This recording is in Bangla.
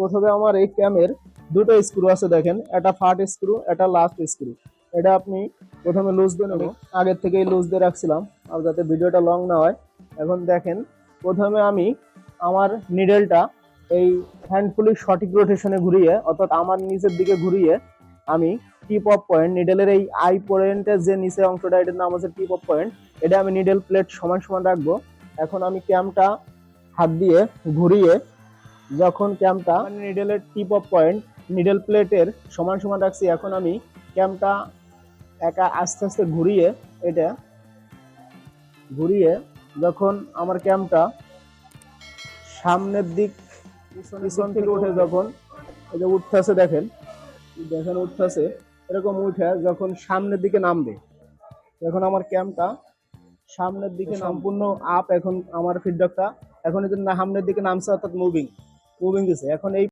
প্রথমে আমার এই ক্যামের দুটো স্ক্রু আছে, দেখেন, এটা ফার্স্ট স্ক্রু, এটা লাস্ট স্ক্রু। এটা আপনি প্রথমে লুজ দিয়ে নেবেন, আগের থেকেই লুজ দিয়ে রাখছিলাম আর যাতে ভিডিওটা লং না হয়। এখন দেখেন, প্রথমে আমি আমার নিডেলটা এই হ্যান্ডফুলি সঠিক রোটেশনে ঘুরিয়ে, অর্থাৎ আমার নিচের দিকে ঘুরিয়ে আমি টিপ অফ পয়েন্ট, নিডেলের এই আই পয়েন্টের যে নিচে অংশটা, এটার নাম হচ্ছে টিপ অফ পয়েন্ট। এটা আমি নিডেল প্লেট সমান সমান রাখবো। এখন আমি ক্যামটা হাত দিয়ে ঘুরিয়ে, যখন ক্যামটা নিডেলের টিপ অফ পয়েন্ট নিডেল প্লেটের সমান সমান রাখছি, এখন আমি ক্যামটা একা আস্তে আস্তে ঘুরিয়ে, এটা ঘুরিয়ে যখন আমার ক্যামটা সামনের দিক পিছন থেকে উঠে, যখন এই যে উঠতেছে, দেখেন দেখেন উঠতেছে, এরকম উঠে যখন সামনের দিকে নামবে, এখন আমার ক্যামটা সামনের দিকে সম্পূর্ণ আপ। এখন আমার ফিডব্যাকটা এখন এই যে সামনের দিকে নামছে, অর্থাৎ মুভিং দিছে। এখন এই